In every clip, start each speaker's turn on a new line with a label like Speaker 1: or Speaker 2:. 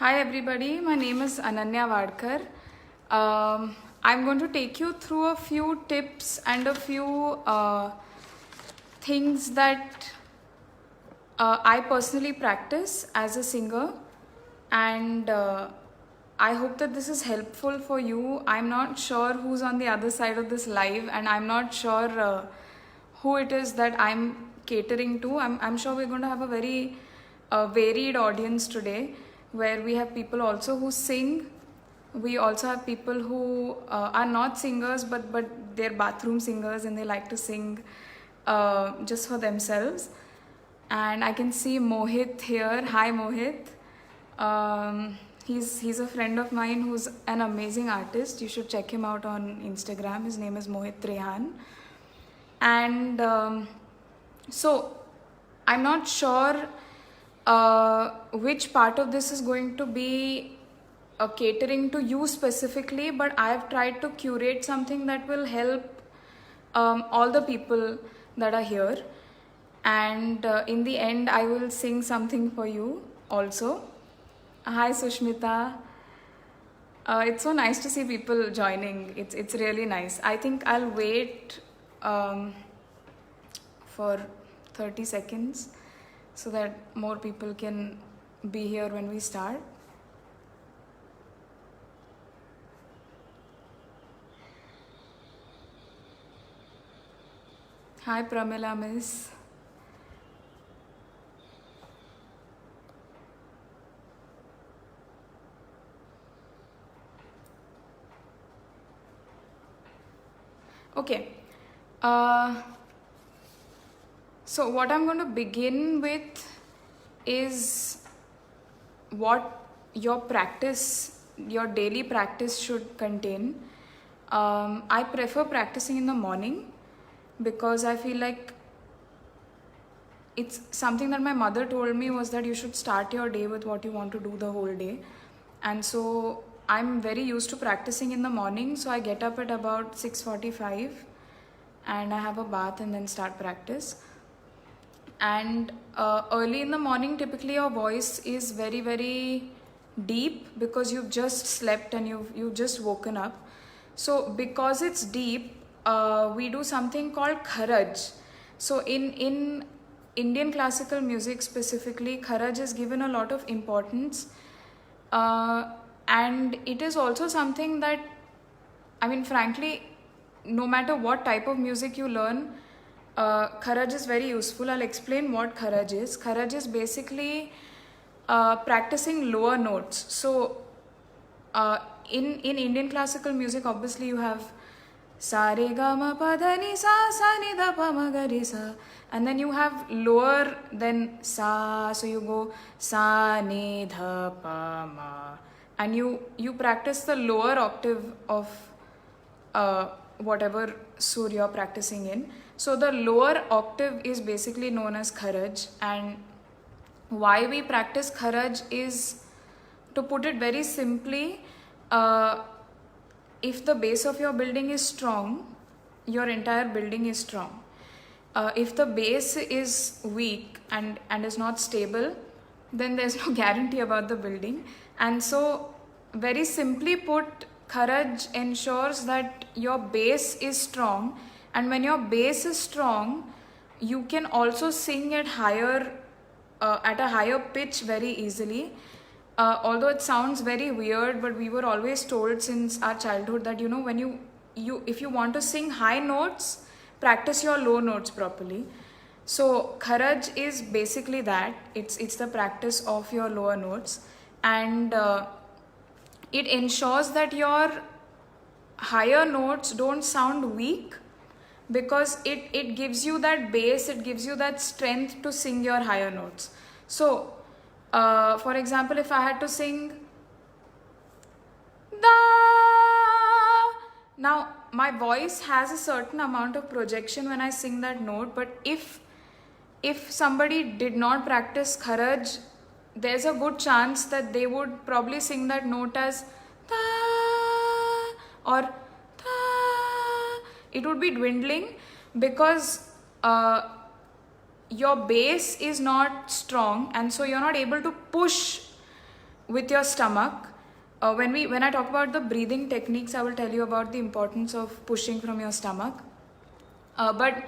Speaker 1: Hi everybody, my name is Ananya Vadkar. I'm going to take you through a few tips and a few things that I personally practice as a singer, and I hope that this is helpful for you. I'm not sure who's on the other side of this live, and I'm not sure who it is that I'm catering to. I'm sure we're going to have a very varied audience today, where we have people also who sing. We also have people who are not singers, but they're bathroom singers and they like to sing just for themselves. And I can see Mohit here. Hi Mohit. He's a friend of mine who's an amazing artist. You should check him out on Instagram. His name is Mohit Trehan. And so I'm not sure which part of this is going to be catering to you specifically, but I've tried to curate something that will help all the people that are here. And in the end, I will sing something for you also. Hi Sushmita. It's so nice to see people joining. It's really nice. I think I'll wait for 30 seconds so that more people can be here when we start. Hi Pramila Miss. Okay. So what I'm going to begin with is what your practice, your daily practice should contain. I prefer practicing in the morning because I feel like it's something that my mother told me was that you should start your day with what you want to do the whole day. And so I'm very used to practicing in the morning, so I get up at about 6:45 and I have a bath and then start practice. And early in the morning, typically your voice is very, very deep because you've just slept and you've just woken up. So because it's deep, we do something called kharaj. So in Indian classical music specifically, kharaj is given a lot of importance. And it is also something that, I mean, frankly, no matter what type of music you learn, kharaj is very useful. I'll explain what kharaj is. Kharaj is basically practicing lower notes. So in Indian classical music, obviously you have sa re ga ma pa dha ni sa ni da pa ma ga re sa, and then you have lower than sa, so you go sa ni dha pa ma, and you practice the lower octave of whatever sur you're practicing in. So the lower octave is basically known as kharaj, and why we practice kharaj is, to put it very simply, if the base of your building is strong, your entire building is strong. If the base is weak and is not stable, then there's no guarantee about the building. And so, very simply put, kharaj ensures that your base is strong, and when your base is strong, you can also sing at a higher pitch very easily. Although it sounds very weird, but we were always told since our childhood that, you know, when you if you want to sing high notes, practice your low notes properly. So kharaj is basically that. It's the practice of your lower notes, and it ensures that your higher notes don't sound weak, because it gives you that base, it gives you that strength to sing your higher notes. So for example, if I had to sing da, now my voice has a certain amount of projection when I sing that note, but if somebody did not practice kharaj, there's a good chance that they would probably sing that note as da or da. It would be dwindling because your base is not strong, and so you're not able to push with your stomach. When I talk about the breathing techniques, I will tell you about the importance of pushing from your stomach. But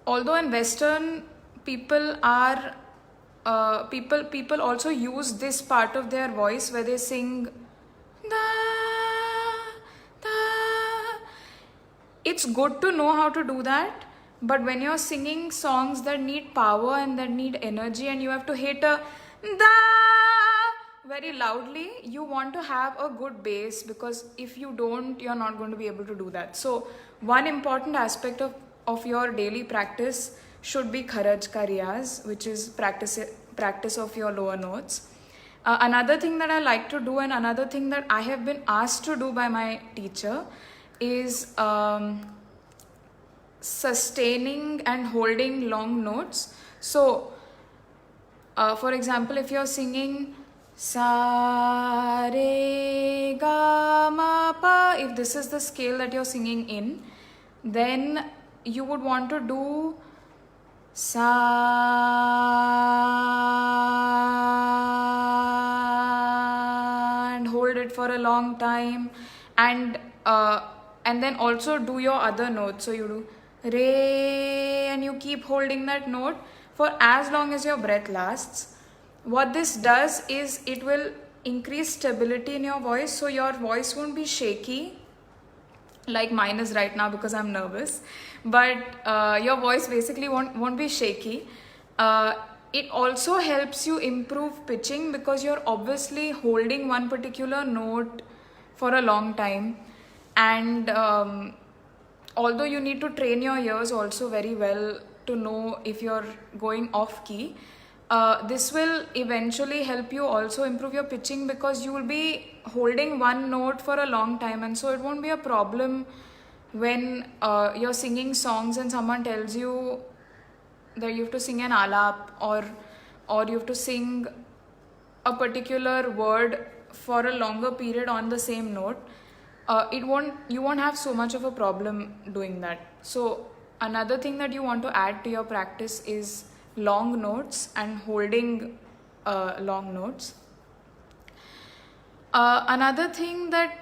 Speaker 1: although in Western people are people also use this part of their voice where they sing da, da. It's good to know how to do that, but when you're singing songs that need power and that need energy and you have to hit a da very loudly, you want to have a good bass, because if you don't, you're not going to be able to do that. So one important aspect of your daily practice should be kharaj ka riyaz, which is practice of your lower notes. Another thing that I like to do, and another thing that I have been asked to do by my teacher, is sustaining and holding long notes. So for example, if you're singing sa re ga ma pa, if this is the scale that you're singing in, then you would want to do sa and hold it for a long time, and then also do your other notes. So you do re and you keep holding that note for as long as your breath lasts. What this does is it will increase stability in your voice, so your voice won't be shaky like mine is right now because I'm nervous, but your voice basically won't be shaky. It also helps you improve pitching because you're obviously holding one particular note for a long time, and although you need to train your ears also very well to know if you're going off key, this will eventually help you also improve your pitching, because you will be holding one note for a long time, and so it won't be a problem when you're singing songs and someone tells you that you have to sing an alap or you have to sing a particular word for a longer period on the same note. You won't have so much of a problem doing that. So another thing that you want to add to your practice is long notes and holding long notes. Another thing that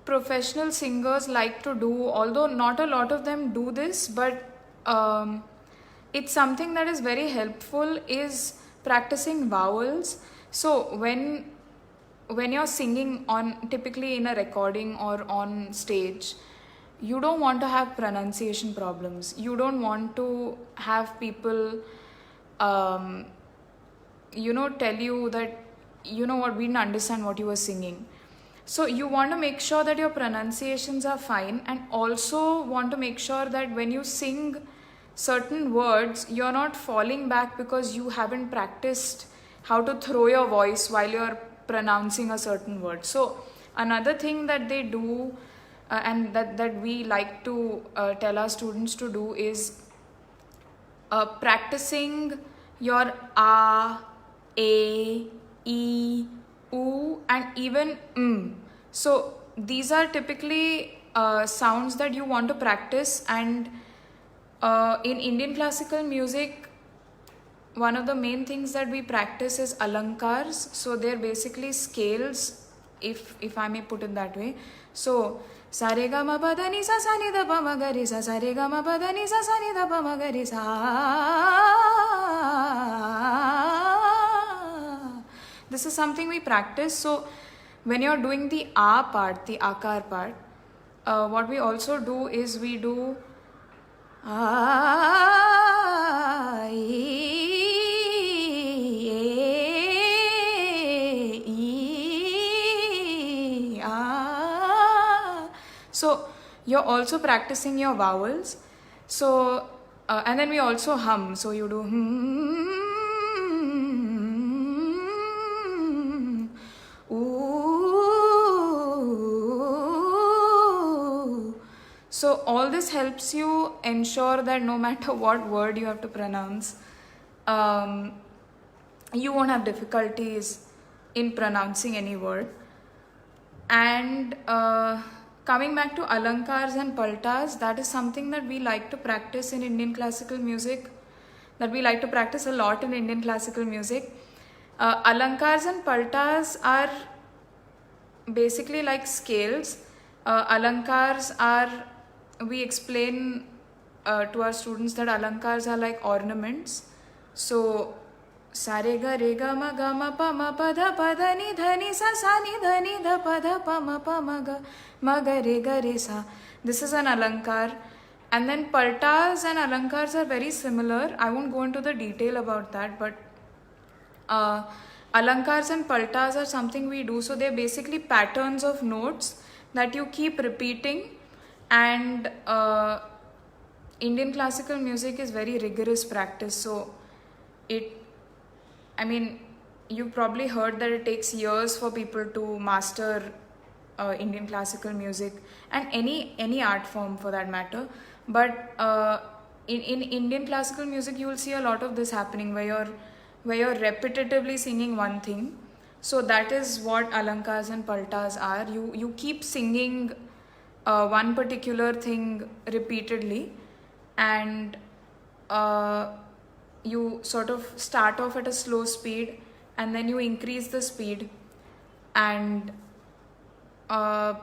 Speaker 1: professional singers like to do, although not a lot of them do this, but it's something that is very helpful, is practicing vowels. So when you're singing typically in a recording or on stage, you don't want to have pronunciation problems. You don't want to have people tell you that, you know what, we didn't understand what you were singing. So you want to make sure that your pronunciations are fine, and also want to make sure that when you sing certain words, you're not falling back because you haven't practiced how to throw your voice while you're pronouncing a certain word. So another thing that they do and that we like to tell our students to do is practicing your a, e, u, and even So these are typically sounds that you want to practice, and in Indian classical music, one of the main things that we practice is alankars. So they're basically scales, if I may put it that way. So sa re ga ma pa da ni sa sa ni da pa ma ga re sa, sa re ga ma pa da ni sa sa ni da pa ma ga re sa. This is something we practice. So when you're doing the a part, the akar part, what we also do is we do So you're also practicing your vowels. So and then we also hum. So you do So all this helps you ensure that no matter what word you have to pronounce, you won't have difficulties in pronouncing any word. And coming back to alankars and paltas, that is something that we like to practice in Indian classical music, that we like to practice a lot in Indian classical music. Alankars and paltas are basically like scales. Alankars are, we explain to our students that alankars are like ornaments. So, sare ga re ga ma pa da ni dha ni sa ni dha ni dha pa ma ga re sa. This is an alankar. And then paltas and alankars are very similar. I won't go into the detail about that, but alankars and paltas are something we do. So they're basically patterns of notes that you keep repeating. And Indian classical music is very rigorous practice. So you've probably heard that it takes years for people to master Indian classical music and any art form for that matter. But in Indian classical music, you will see a lot of this happening where you're repetitively singing one thing. So that is what alankars and paltas are. You keep singing one particular thing repeatedly, and you sort of start off at a slow speed and then you increase the speed. And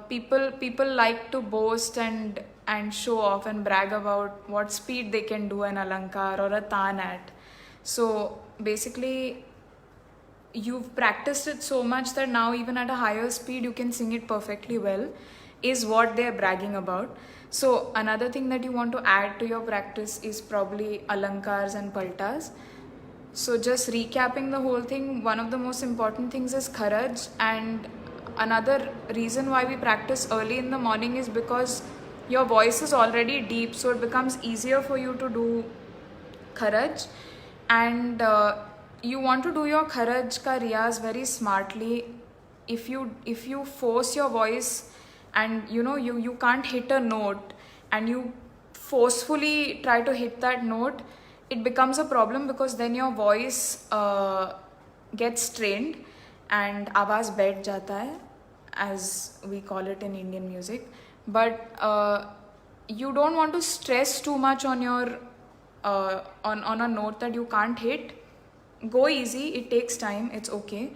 Speaker 1: people like to boast and show off and brag about what speed they can do an alankar or a taan at. So basically, you've practiced it so much that now even at a higher speed you can sing it perfectly well, is what they're bragging about. So another thing that you want to add to your practice is probably alankars and paltas. So just recapping the whole thing, one of the most important things is kharaj. And another reason why we practice early in the morning is because your voice is already deep, so it becomes easier for you to do kharaj. And you want to do your kharaj ka riyaz very smartly. If you force your voice and you can't hit a note and you forcefully try to hit that note, it becomes a problem, because then your voice gets strained and awaz baith jata hai, as we call it in Indian music. But you don't want to stress too much on your on a note that you can't hit. Go easy, it takes time, it's okay.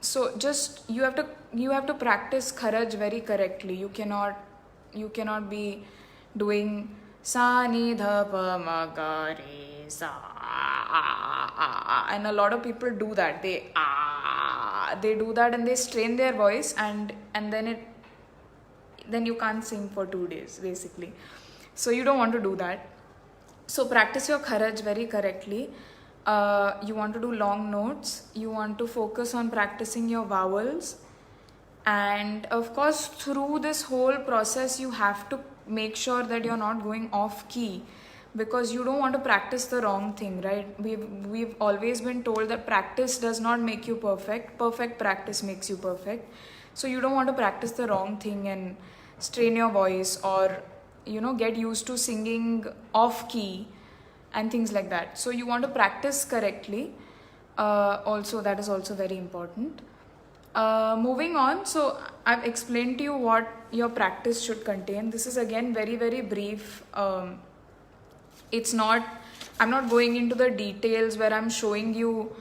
Speaker 1: So just you have to practice kharaj very correctly. You cannot be doing sa ni dha pa ma ga re sa, and a lot of people do that. They do that and they strain their voice, and then you can't sing for 2 days basically. So you don't want to do that. So practice your kharaj very correctly. You want to do long notes. You want to focus on practicing your vowels. And of course, through this whole process, you have to make sure that you're not going off key, because you don't want to practice the wrong thing, right? We've always been told that practice does not make you perfect. Perfect practice makes you perfect. So you don't want to practice the wrong thing and strain your voice, or get used to singing off key and things like that. So you want to practice correctly. Also, that is also very important. Moving on, so I've explained to you what your practice should contain. This is again very, very brief. I'm not going into the details where I'm showing you,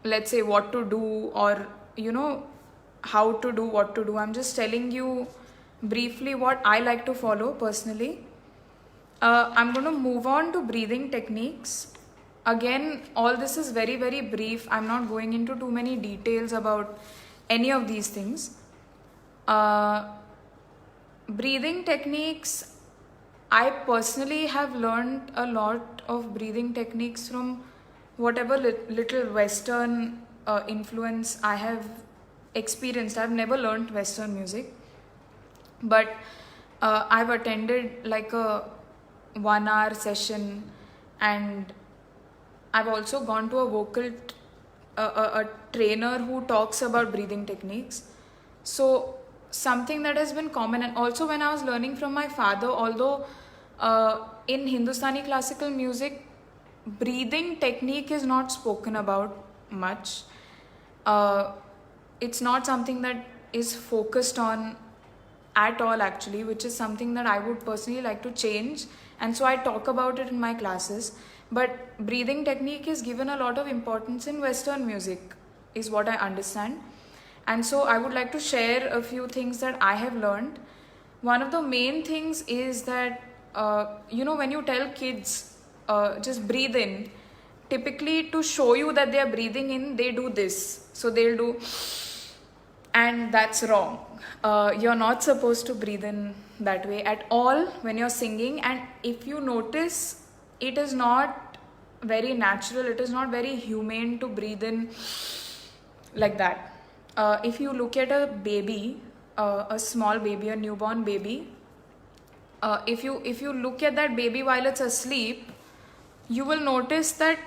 Speaker 1: let's say, what to do, or how to do what to do. I'm just telling you briefly what I like to follow personally. I'm going to move on to breathing techniques. Again, all this is very, very brief. I'm not going into too many details about any of these things. Breathing techniques, I personally have learned a lot of breathing techniques from whatever little Western influence I have experienced. I've never learned Western music, but I've attended like a 1-hour session, and I've also gone to a vocal a trainer who talks about breathing techniques. So something that has been common, and also when I was learning from my father, although in Hindustani classical music, breathing technique is not spoken about much. It's not something that is focused on at all actually, which is something that I would personally like to change and so I talk about it in my classes. But breathing technique is given a lot of importance in Western music, is what I understand. And so I would like to share a few things that I have learned. One of the main things is that, when you tell kids, just breathe in, typically to show you that they are breathing in, they do this. So they'll do, and that's wrong. You're not supposed to breathe in that way at all when you're singing. And if you notice, it is not very natural, it is not very humane to breathe in like that. If you look at a baby, a small baby, a newborn baby, if you look at that baby while it's asleep, you will notice that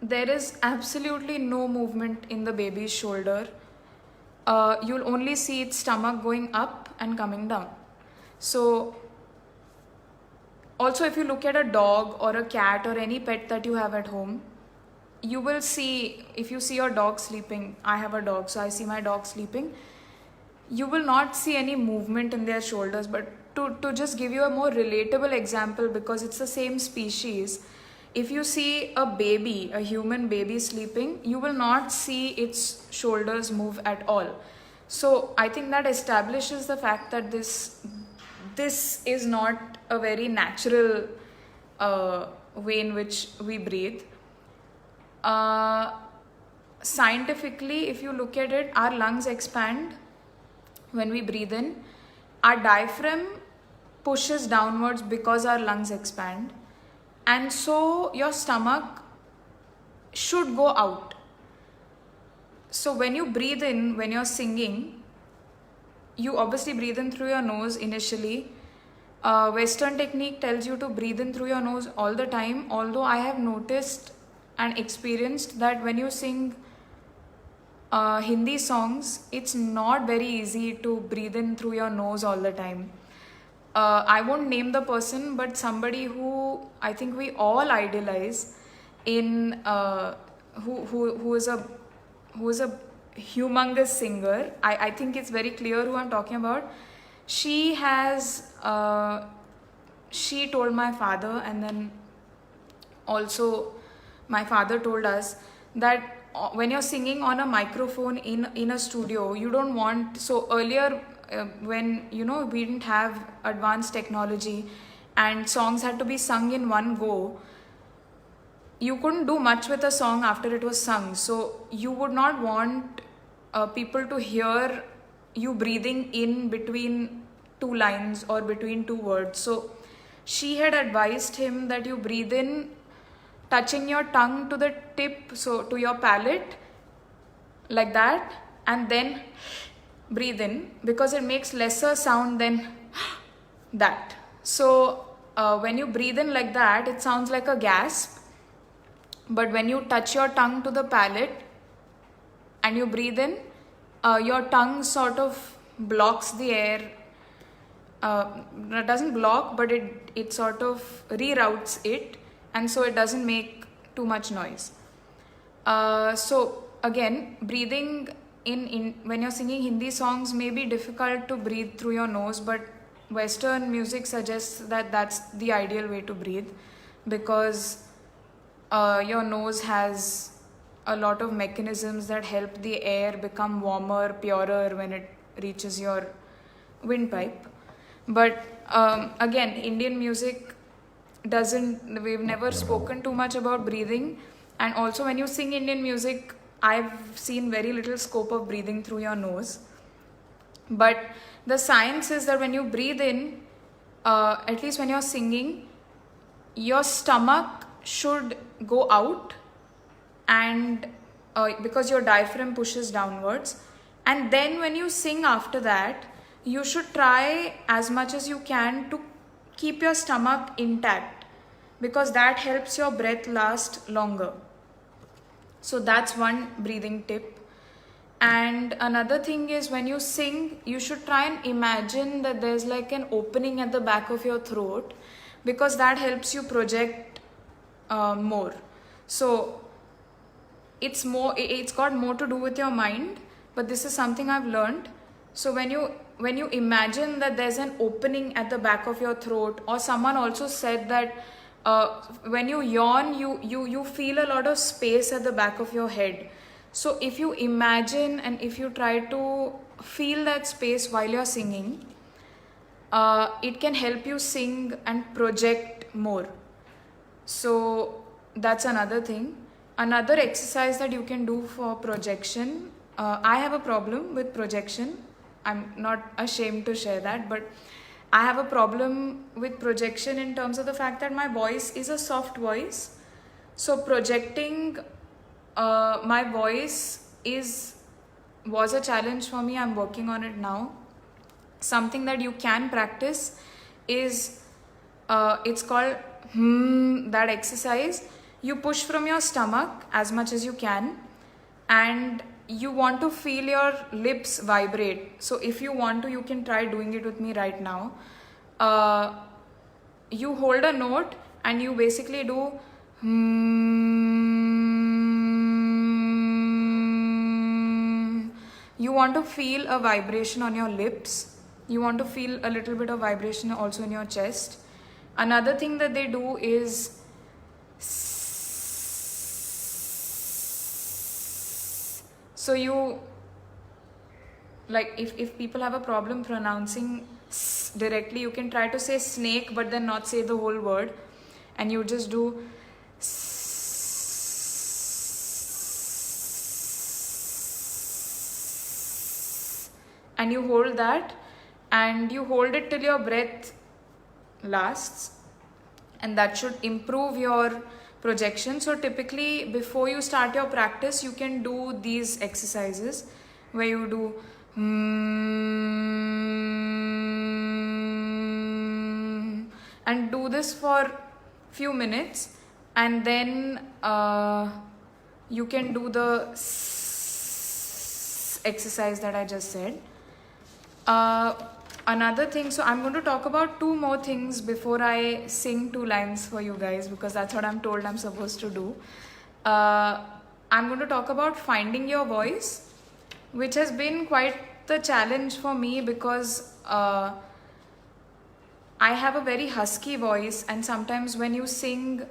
Speaker 1: there is absolutely no movement in the baby's shoulder. You'll only see its stomach going up and coming down. So also, if you look at a dog or a cat or any pet that you have at home, you will see, if you see your dog sleeping, I have a dog, so I see my dog sleeping, you will not see any movement in their shoulders. But to just give you a more relatable example, because it's the same species, if you see a baby, a human baby sleeping, you will not see its shoulders move at all. So I think that establishes the fact that this is not a very natural way in which we breathe. Scientifically, if you look at it, our lungs expand when we breathe in. Our diaphragm pushes downwards because our lungs expand, and so your stomach should go out. So when you breathe in, when you're singing, you obviously breathe in through your nose initially. Western technique tells you to breathe in through your nose all the time, although I have noticed and experienced that when you sing Hindi songs, it's not very easy to breathe in through your nose all the time. I won't name the person, but somebody who I think we all idolize, in who is a humongous singer. I think it's very clear who I'm talking about. She told my father, and then also my father told us, that when you're singing on a microphone in a studio, you don't want, so earlier when we didn't have advanced technology and songs had to be sung in one go, you couldn't do much with a song after it was sung. So you would not want people to hear you breathing in between two lines or between two words. So she had advised him that you breathe in touching your tongue to the tip, so to your palate, like that, and then breathe in, because it makes lesser sound than that. So when you breathe in like that, it sounds like a gasp. But when you touch your tongue to the palate and you breathe in, your tongue sort of blocks the air. It doesn't block, but it sort of reroutes it, and so it doesn't make too much noise. So again, breathing in when you're singing Hindi songs may be difficult to breathe through your nose, but Western music suggests that that's the ideal way to breathe, because your nose has a lot of mechanisms that help the air become warmer, purer when it reaches your windpipe. But again, Indian music we've never spoken too much about breathing. And also when you sing Indian music, I've seen very little scope of breathing through your nose. But the science is that when you breathe in, at least when you're singing, your stomach should go out, and because your diaphragm pushes downwards. And then when you sing after that, you should try as much as you can to keep your stomach intact, because that helps your breath last longer. So that's one breathing tip. And another thing is, when you sing, you should try and imagine that there's like an opening at the back of your throat, because that helps you project more. So it's got more to do with your mind, but this is something I've learned. So when you imagine that there's an opening at the back of your throat, or someone also said that when you yawn, you feel a lot of space at the back of your head. So if you imagine and if you try to feel that space while you're singing, it can help you sing and project more. So that's another thing. Another exercise that you can do for projection, I have a problem with projection. I'm not ashamed to share that, but I have a problem with projection in terms of the fact that my voice is a soft voice. So projecting my voice was a challenge for me. I'm working on it now. Something that you can practice is it's called that exercise. You push from your stomach as much as you can, and you want to feel your lips vibrate. So if you want to, you can try doing it with me right now. You hold a note and you basically do you want to feel a vibration on your lips. You want to feel a little bit of vibration also in your chest. Another thing that they do is so you, like, if people have a problem pronouncing s directly, you can try to say snake but then not say the whole word, and you just do and you hold that, and you hold it till your breath lasts, and that should improve your projection. So typically before you start your practice, you can do these exercises where you do and do this for few minutes, and then you can do the exercise that I just said. Another thing, so I'm going to talk about two more things before I sing 2 lines for you guys, because that's what I'm told I'm supposed to do. I'm going to talk about finding your voice, which has been quite the challenge for me, because I have a very husky voice, and sometimes when you sing,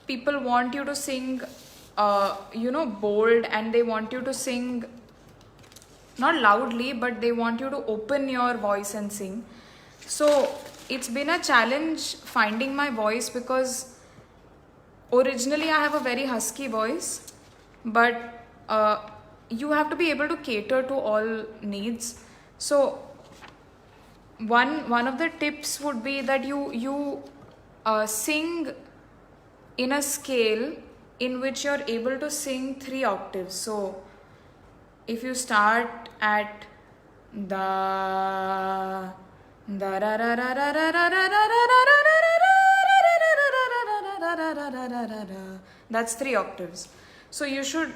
Speaker 1: people want you to sing bold, and they want you to sing not loudly, but they want you to open your voice and sing. So it's been a challenge finding my voice, because originally I have a very husky voice, but you have to be able to cater to all needs. So one of the tips would be that you sing in a scale in which you're able to sing 3 octaves. So if you start at da da ra ra ra ra ra ra ra ra ra, that's 3 octaves. So you should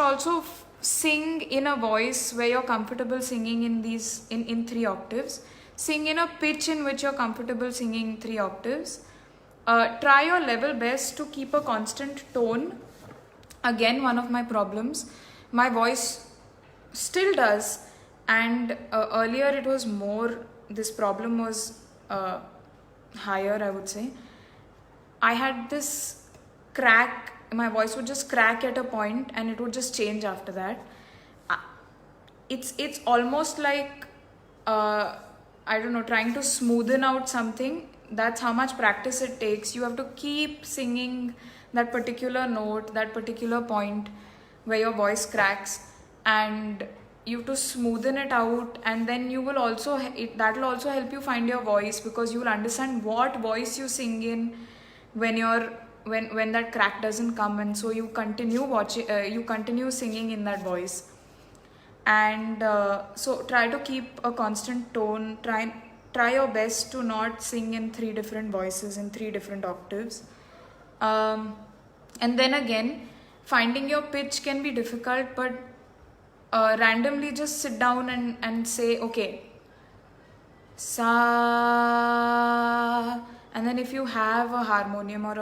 Speaker 1: also sing in a voice where you're comfortable singing in these in 3 octaves. Sing in a pitch in which you're comfortable singing 3 octaves. Try your level best to keep a constant tone. Again, one of my problems. My voice still does, and earlier it was more, this problem was higher, I would say. I had this crack, my voice would just crack at a point and it would just change after that. It's almost like, I don't know, trying to smoothen out something. That's how much practice it takes. You have to keep singing that particular note, that particular point where your voice cracks, and you have to smoothen it out, and then you will also, that will also help you find your voice, because you will understand what voice you sing in when that crack doesn't come, and so you continue singing in that voice. And so try to keep a constant tone. Try your best to not sing in 3 different voices in 3 different octaves. And then again, finding your pitch can be difficult, but randomly just sit down and say, okay, sa, and then if you have a harmonium or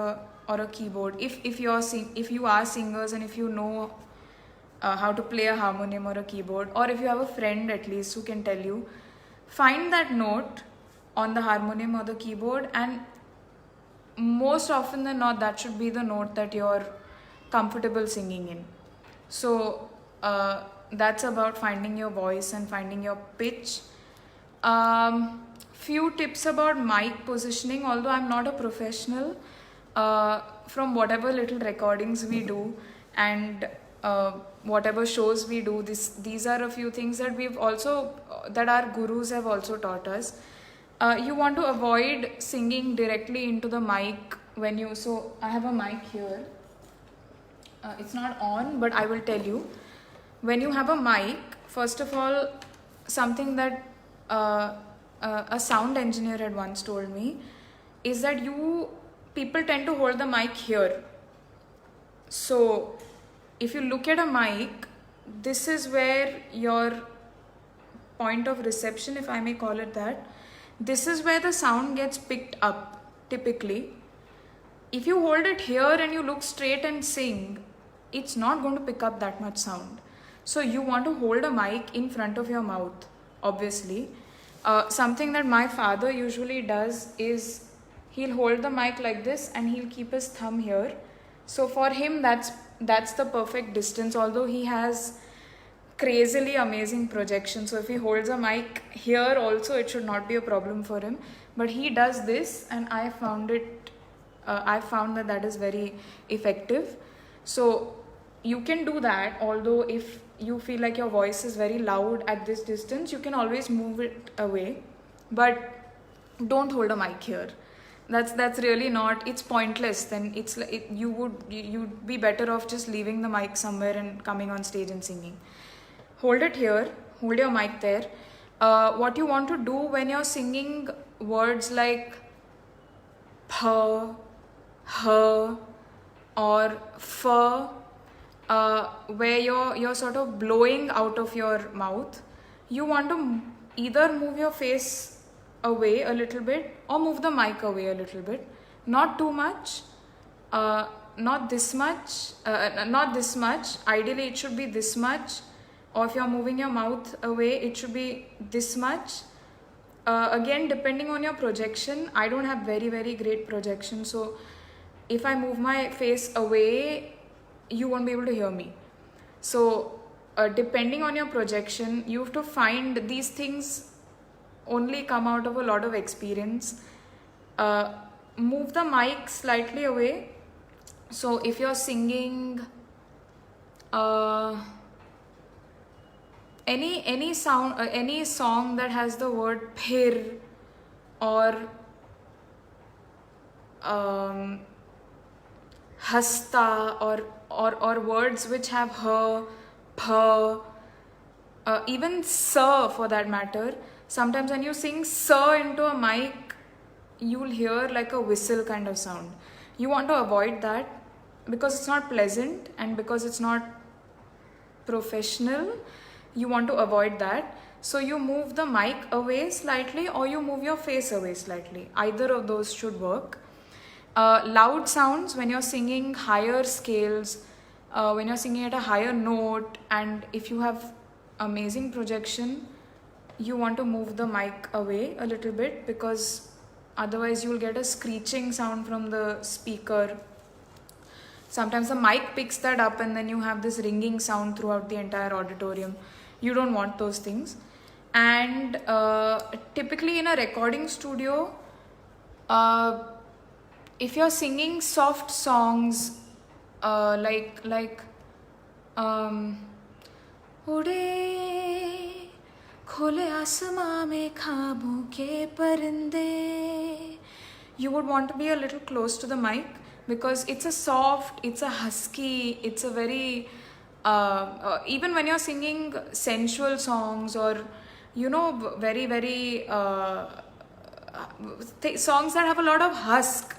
Speaker 1: a keyboard, if you are singers, and if you know how to play a harmonium or a keyboard, or if you have a friend at least who can tell you, find that note on the harmonium or the keyboard, and most often than not that should be the note that you're comfortable singing in. So that's about finding your voice and finding your pitch. Few tips about mic positioning. Although I'm not a professional, from whatever little recordings we do and whatever shows we do, these are a few things that we've also that our gurus have also taught us. You want to avoid singing directly into the mic when you. So I have a mic here. It's not on, but I will tell you. When you have a mic, first of all, something that a sound engineer had once told me is that people tend to hold the mic here. So if you look at a mic, this is where your point of reception, if I may call it that, this is where the sound gets picked up typically. If you hold it here and you look straight and sing, it's not going to pick up that much sound. So you want to hold a mic in front of your mouth, obviously. Something that my father usually does is he'll hold the mic like this and he'll keep his thumb here. So for him, that's the perfect distance, although he has crazily amazing projection. So if he holds a mic here also, it should not be a problem for him. But he does this, and I found that is very effective. So you can do that, although if you feel like your voice is very loud at this distance, you can always move it away, but don't hold a mic here. That's really not, it's pointless. Then you'd be better off just leaving the mic somewhere and coming on stage and singing. Hold it here, hold your mic there. What you want to do when you're singing words like p, h, or f, where you're sort of blowing out of your mouth, you want to either move your face away a little bit or move the mic away a little bit. Not too much, not this much, not this much. Ideally it should be this much, or if you're moving your mouth away, it should be this much. Again, depending on your projection, I don't have very, very great projection, so if I move my face away, you won't be able to hear me. So depending on your projection, you have to find these things only come out of a lot of experience. Move the mic slightly away. So if you're singing any sound, any song that has the word phir or hasta or words which have h, ph, even sa for that matter. Sometimes when you sing sa into a mic, you'll hear like a whistle kind of sound. You want to avoid that because it's not pleasant and because it's not professional. You want to avoid that. So you move the mic away slightly or you move your face away slightly. Either of those should work. Loud sounds, when you're singing higher scales, when you're singing at a higher note, and if you have amazing projection, you want to move the mic away a little bit because otherwise you will get a screeching sound from the speaker. Sometimes the mic picks that up and then you have this ringing sound throughout the entire auditorium. You don't want those things. And typically in a recording studio, if you're singing soft songs like उड़े खुले आसमां में ख्वाबों के परिंदे, you would want to be a little close to the mic because it's a soft, it's a husky, it's a very even when you're singing sensual songs or very, very songs that have a lot of husk,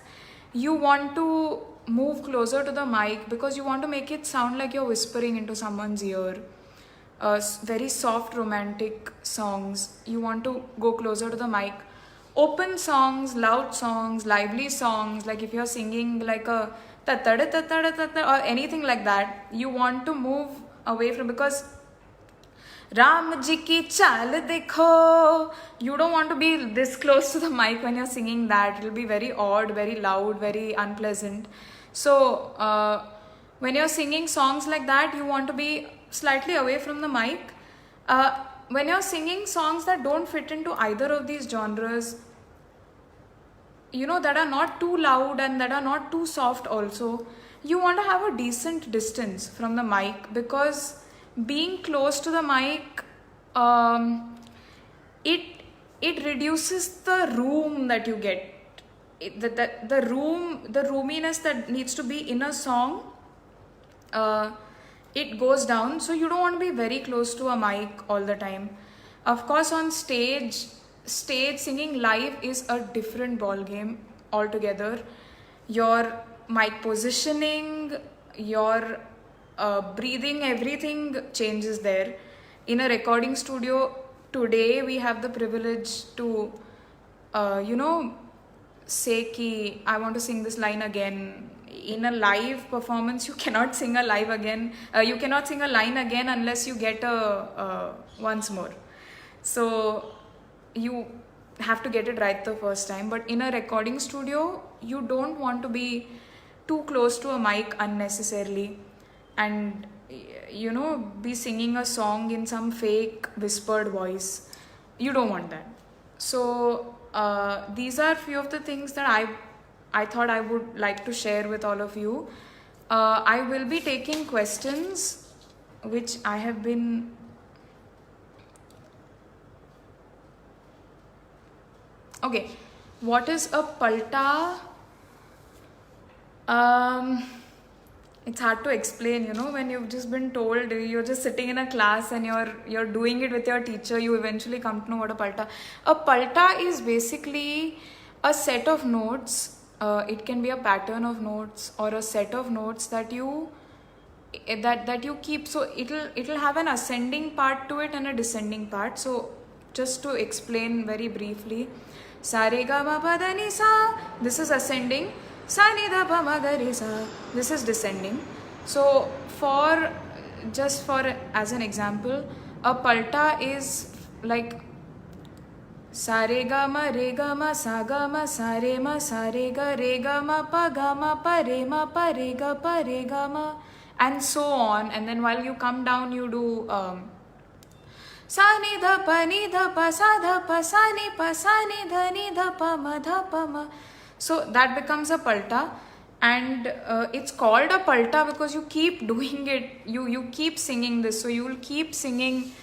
Speaker 1: you want to move closer to the mic because you want to make it sound like you're whispering into someone's ear. Very soft romantic songs, you want to go closer to the mic. Open songs, loud songs, lively songs, like if you're singing like a tatada tatada tatada or anything like that, you want to move away from, because Ram ji ki chal dekho, you don't want to be this close to the mic when you're singing that. It'll be very odd, very loud, very unpleasant. So when you're singing songs like that, you want to be slightly away from the mic. When you're singing songs that don't fit into either of these genres, that are not too loud and that are not too soft also, you want to have a decent distance from the mic, because being close to the mic, it reduces the room that you get. The roominess that needs to be in a song, it goes down. So you don't want to be very close to a mic all the time. Of course, on stage singing live is a different ball game altogether. Your mic positioning, your breathing, everything changes there. In a recording studio today, we have the privilege to say ki I want to sing this line again. In a live performance, you cannot sing a line again unless you get a once more. So you have to get it right the first time. But in a recording studio, you don't want to be too close to a mic unnecessarily and be singing a song in some fake whispered voice. You don't want that. So these are few of the things that I thought I would like to share with all of you. I will be taking questions which I have been okay. What is a palta? It's hard to explain, when you've just been told, you're just sitting in a class and you're doing it with your teacher, you eventually come to know what a palta. A palta is basically a set of notes. It can be a pattern of notes or a set of notes that you keep. So it'll have an ascending part to it and a descending part. So just to explain very briefly, sa re ga ma pa da ni sa, this is ascending. Sa ni da pa ma ga re sa, this is descending. So as an example, a palta is like sa re ga ma sa ga ma sa re ga ma pa re ma and so on. And then while you come down, you do sa ni dha pa sa dha pa sa ni dha pa ma dha pa ma. So that becomes a palta, and it's called a palta because you keep doing it. You keep singing this, so you will keep singing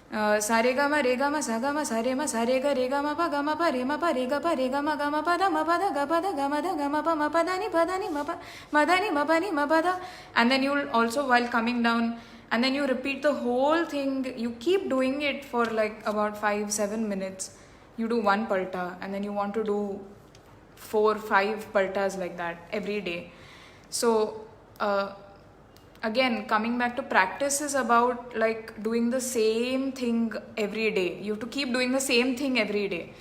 Speaker 1: sa re ga ma sa ga ma sa re ga ma pa re ma ga ma ga ma pa da ga ma pa ma pa da ni ma pa da. And then you will also, while coming down, and then you repeat the whole thing. You keep doing it for like about 5-7 minutes. You do one palta, and then you want to do 4-5 paltas like that every day. So again, coming back to practice is about like doing the same thing every day. You have to keep doing the same thing every day,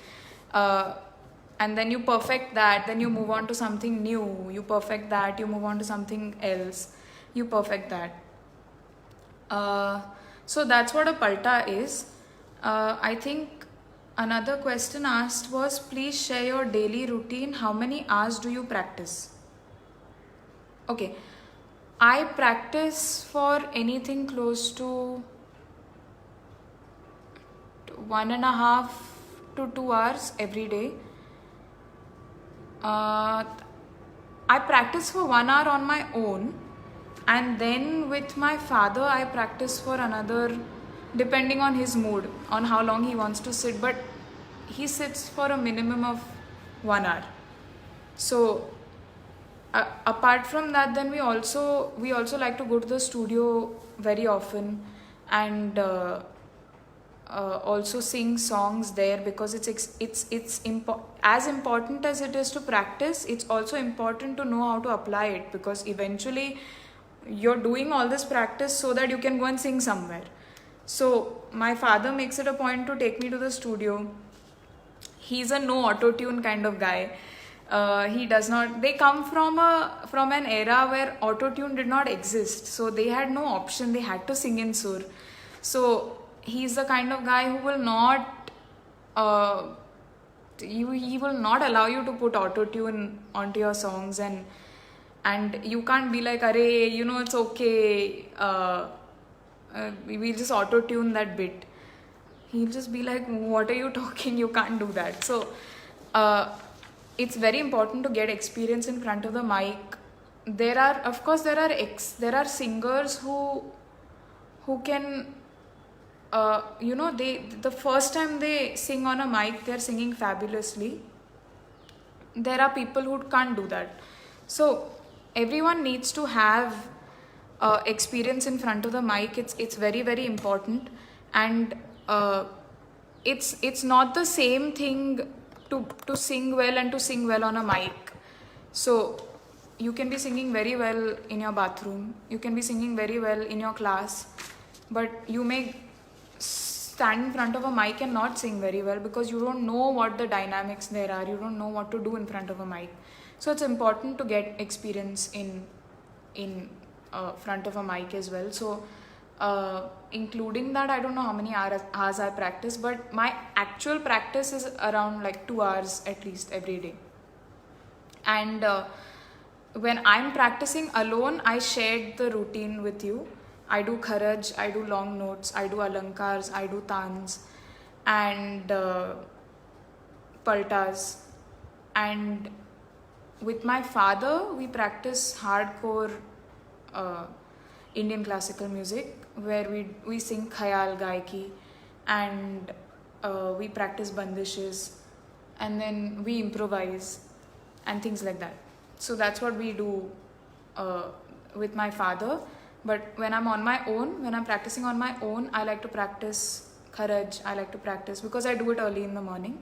Speaker 1: and then you perfect that. Then you move on to something new. You perfect that. You move on to something else. You perfect that. So that's what a palta is. I think another question asked was, please share your daily routine. How many hours do you practice? Okay, I practice for anything close to 1.5 to 2 hours every day. I practice for 1 hour on my own, and then with my father I practice for another, depending on his mood, on how long he wants to sit, but he sits for a minimum of 1 hour. So apart from that, then we also like to go to the studio very often and also sing songs there, because it's as important as it is to practice. It's also important to know how to apply it, because eventually you're doing all this practice so that you can go and sing somewhere. So my father makes it a point to take me to the studio. He's a no auto-tune kind of guy. He does not. They come from an era where auto-tune did not exist, so they had no option. They had to sing in sur. So he's the kind of guy who will not. He will not allow you to put auto-tune onto your songs, and you can't be like, "Arey, it's okay. We'll just auto-tune that bit." He'll just be like, "What are you talking? You can't do that." So. It's very important to get experience in front of the mic. There are singers who can, the first time they sing on a mic, they're singing fabulously. There are people who can't do that. So everyone needs to have experience in front of the mic. It's very, very important, and it's not the same thing to sing well and to sing well on a mic. So you can be singing very well in your bathroom, you can be singing very well in your class, but you may stand in front of a mic and not sing very well because you don't know what the dynamics there are, you don't know what to do in front of a mic. So it's important to get experience in front of a mic as well. So including that, I don't know how many hours I practice, but my actual practice is around like 2 hours at least every day. And when I'm practicing alone, I shared the routine with you. I do kharaj, I do long notes, I do alankars, I do tans, and paltas. And with my father, we practice hardcore Indian classical music, where we sing khayal gaiki, and we practice bandishes, and then we improvise and things like that. So that's what we do with my father. But when I'm on my own, when I'm practicing on my own, I like to practice kharaj, I like to practice because I do it early in the morning.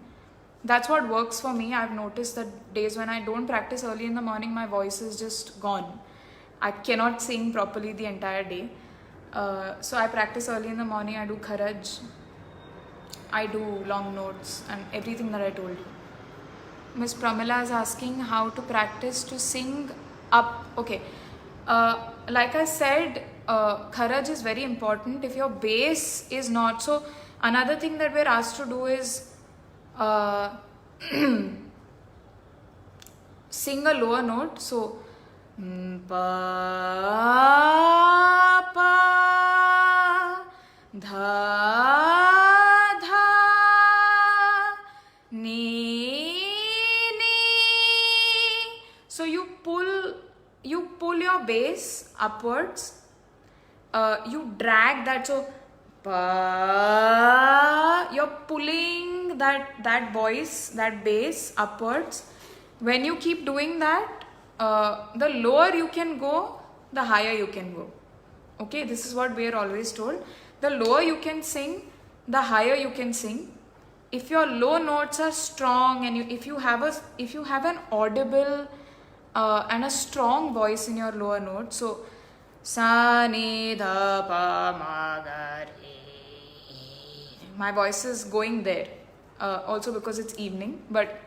Speaker 1: That's what works for me. I've noticed that days when I don't practice early in the morning, my voice is just gone. I cannot sing properly the entire day. So I practice early in the morning, I do kharaj, I do long notes and everything that I told you. Miss Pramila is asking how to practice to sing up. Okay, like I said, kharaj is very important. If your bass is not, so another thing that we're asked to do is sing a lower note. So pa pa dha dha ni ni. So you pull your bass upwards. You drag that. So pa, you're pulling that voice, that bass upwards. When you keep doing that, the lower you can go, the higher you can go. Okay, this is what we are always told. The lower you can sing, the higher you can sing. If your low notes are strong and if you have an audible and a strong voice in your lower notes, so sa ni dha pa ma ga re, my voice is going there, also because it's evening. But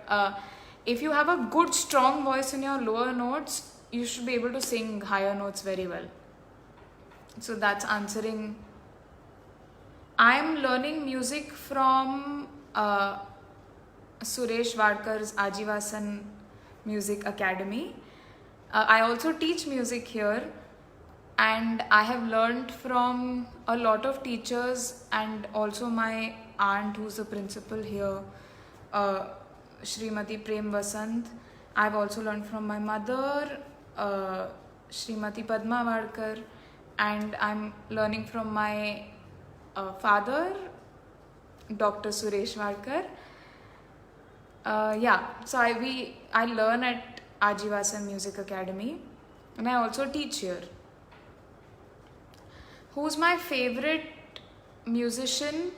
Speaker 1: if you have a good strong voice in your lower notes, you should be able to sing higher notes very well. So that's answering. I am learning music from Suresh Wadkar's Ajivasan Music Academy. I also teach music here, and I have learned from a lot of teachers and also my aunt, who's the principal here, Srimati Prem Vasant. I've also learned from my mother, Srimati Padma Wadkar, and I'm learning from my father, Dr. Suresh Wadkar. So I learn at Ajivasan Music Academy, and I also teach here. Who's my favorite musician?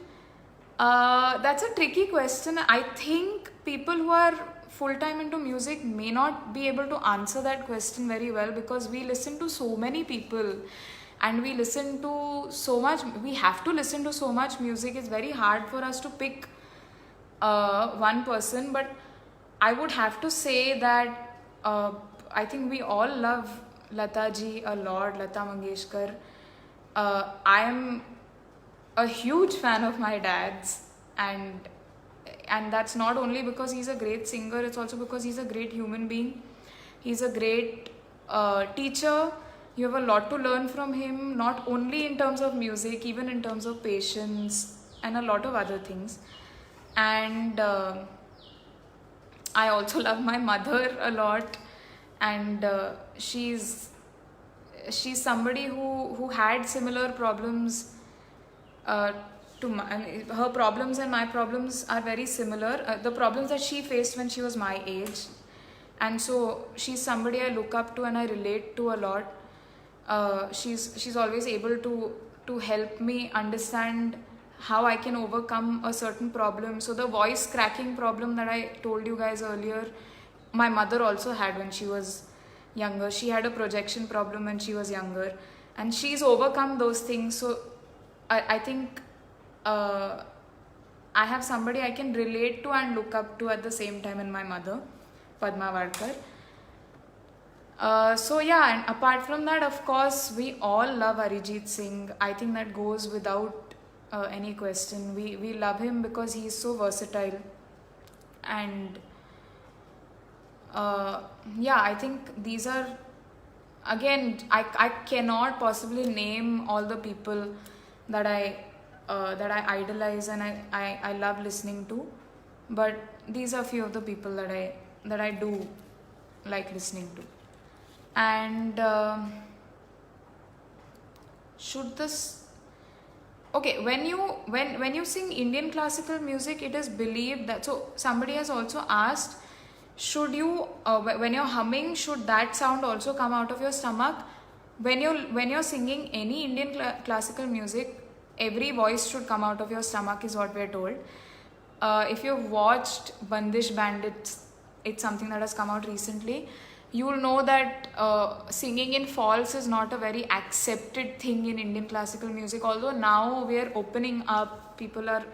Speaker 1: That's a tricky question. I think people who are full-time into music may not be able to answer that question very well, because we listen to so many people and we listen to so much. We have to listen to so much music. It's very hard for us to pick one person, but I would have to say that I think we all love Lata ji a lot, Lata Mangeshkar. I am a huge fan of my dad's, and that's not only because he's a great singer, it's also because he's a great human being. He's a great teacher. You have a lot to learn from him, not only in terms of music, even in terms of patience and a lot of other things. And I also love my mother a lot, and she's somebody who had similar problems to her problems and my problems are very similar. The problems that she faced when she was my age, and so she's somebody I look up to and I relate to a lot. She's always able to help me understand how I can overcome a certain problem. So the voice cracking problem that I told you guys earlier, my mother also had when she was younger. She had a projection problem when she was younger, and she's overcome those things. So I think I have somebody I can relate to and look up to at the same time in my mother, Padma Wadkar. So yeah, and apart from that, of course, we all love Arijit Singh. I think that goes without any question. We love him because he is so versatile, and yeah, I think these are, again, I cannot possibly name all the people that I idolize and I love listening to, but these are few of the people that I do like listening to. And should this, okay, when you sing Indian classical music, it is believed that, so somebody has also asked, should you when you're humming, should that sound also come out of your stomach? When you're singing any Indian classical music, every voice should come out of your stomach, is what we're told. If you've watched Bandish Bandits, it's something that has come out recently, you will know that singing in false is not a very accepted thing in Indian classical music. Although now we are opening up, people are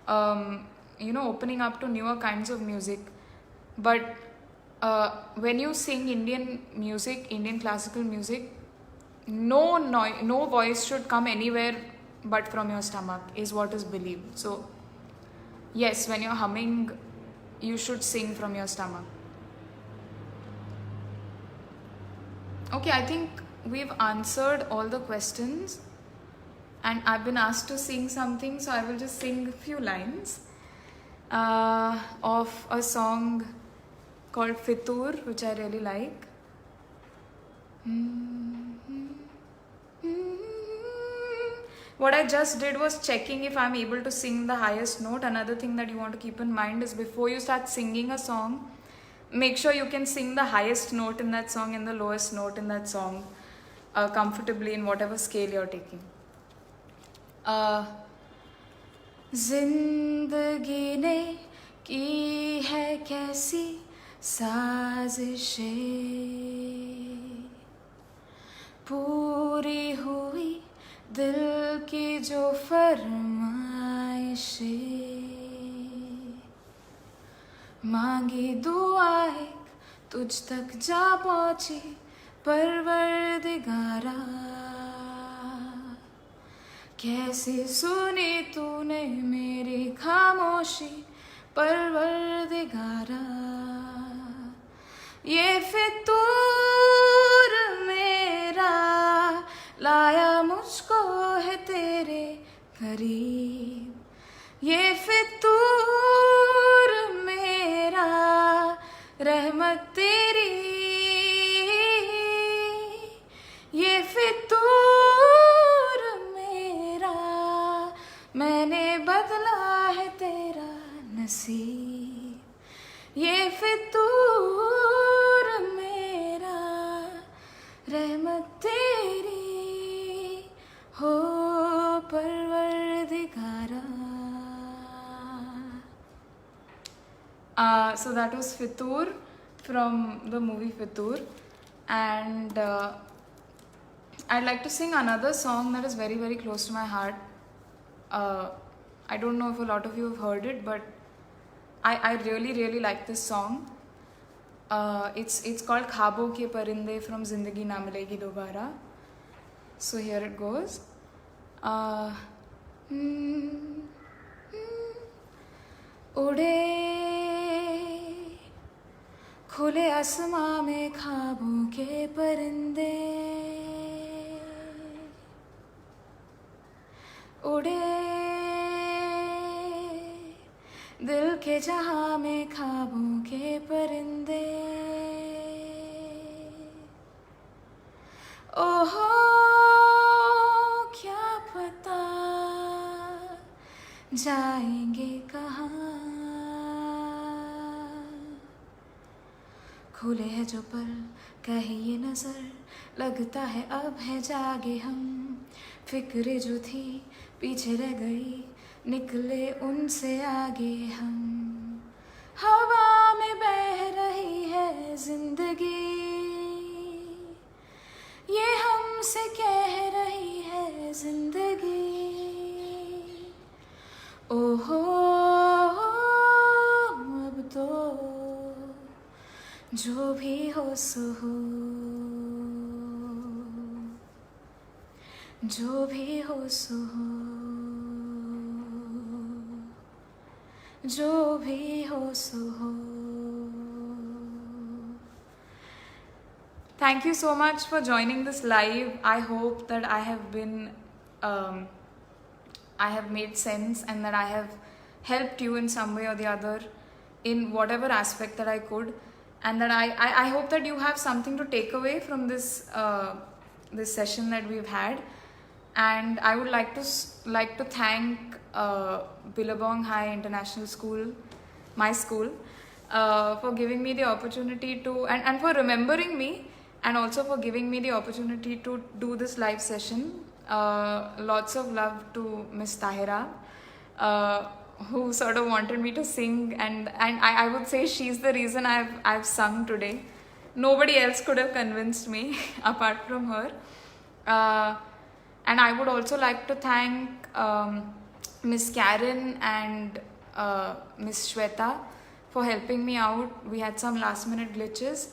Speaker 1: opening up to newer kinds of music. But when you sing Indian music, Indian classical music, no voice should come anywhere but from your stomach, is what is believed. So yes, when you're humming, you should sing from your stomach. Okay, I think we've answered all the questions, and I've been asked to sing something, so I will just sing a few lines of a song called Fitur, which I really like. What I just did was checking if I'm able to sing the highest note. Another thing that you want to keep in mind is, before you start singing a song, make sure you can sing the highest note in that song and the lowest note in that song comfortably in whatever scale you're taking. Zindagi ne ki hai kaisi साजिशें पूरी हुई दिल की जो फरमाइशें, मांगी दुआएं तुझ तक जा पहुंची परवरदिगारा, कैसे सुनी तूने मेरी खामोशी परवरदिगारा, ये फितूर मेरा लाया मुझको है तेरे करीब, ये फितूर मेरा रहमत तेरी, ये फितूर मेरा मैंने बदला है तेरा नसीब, ये फितूर मेरा रहमत तेरी हो परवरदिगारा. So that was Fitur from the movie Fitur, and I'd like to sing another song that is very, very close to my heart. I don't know if a lot of you have heard it, but I really, really like this song. It's called Khabo Ke Parinde from Zindagi Na Milegi Dobara. So here it goes. उड़े खुले आसमां में ख्वाबों के परिंदे, उड़े दिल के जहां में ख्वाबों के परिंदे। ओहो क्या पता जाएंगे कहाँ, खुले है जो पल कहे ये नजर, लगता है अब है जागे हम। फिक्रे जो थी पीछे रह गई, निकले उनसे आगे हम। हवा में बह रही है जिंदगी, ये हमसे कह रही है जिंदगी। ओहो अब तो जो भी हो सो हो, जो भी हो सो हो, जो भी हो सो हो। Thank you so much for joining this live. I hope that I have been, I have made sense and that I have helped you in some way or the other in whatever aspect that I could, and that I hope that you have something to take away from this this session that we've had. And I would like to thank Billabong High International School, my school, for giving me the opportunity to and for remembering me, and also for giving me the opportunity to do this live session. Lots of love to Miss Tahira, who sort of wanted me to sing, and I would say she's the reason I've sung today. Nobody else could have convinced me apart from her. And I would also like to thank Miss Karen and Miss Shweta for helping me out. We had some last minute glitches,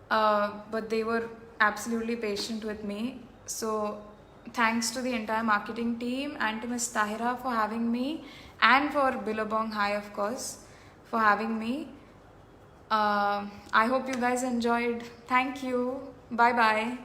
Speaker 1: but they were absolutely patient with me. So thanks to the entire marketing team and to Miss Tahira for having me, and for Billabong High, of course, for having me. I hope you guys enjoyed. Thank you. Bye bye.